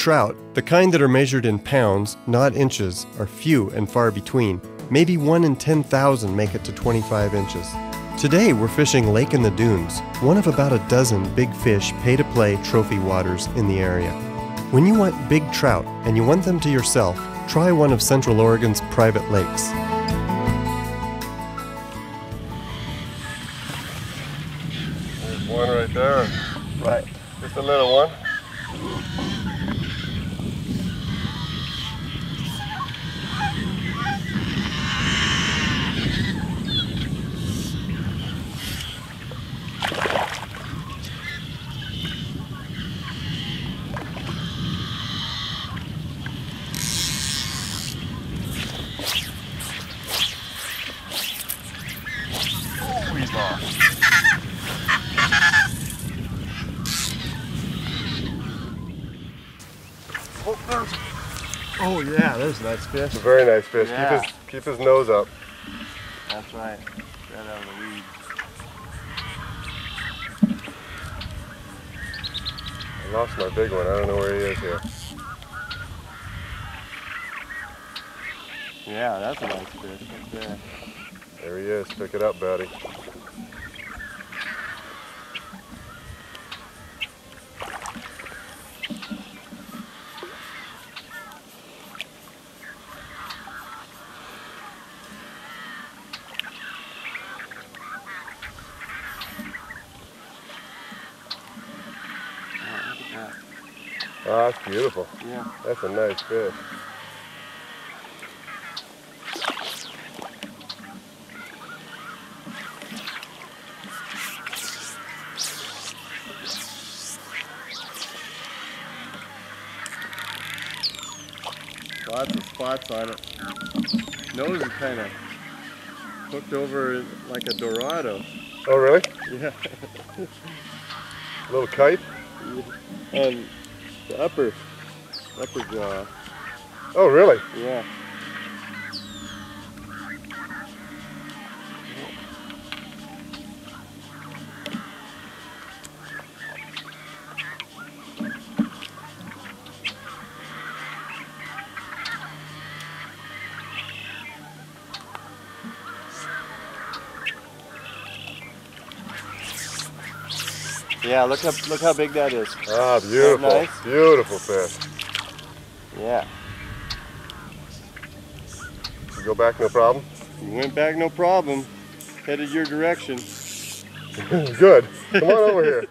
trout, the kind that are measured in pounds, not inches, are few and far between. Maybe 1 in 10,000 make it to 25 inches. Today we're fishing Lake in the Dunes, one of about a dozen big fish pay-to-play trophy waters in the area. When you want big trout and you want them to yourself, try one of Central Oregon's private lakes. There's one right there. Right. Just a little one. Oh yeah, there's a nice fish. It's a very nice fish. Yeah. Keep his nose up. That's right. Right out of the weeds. I lost my big one. I don't know where he is here. Yeah, that's a nice fish right there. There he is. Pick it up, buddy. Oh, that's beautiful. Yeah. That's a nice fish. Lots of spots on it. Nose is kind of hooked over like a Dorado. Oh, really? Yeah. A little kite? And the upper jaw. Oh, really? Yeah. Yeah, look how big that is. Ah, beautiful. Nice? Beautiful fish. Yeah. You go back, no problem? You went back no problem. Headed your direction. Good. Come on over here.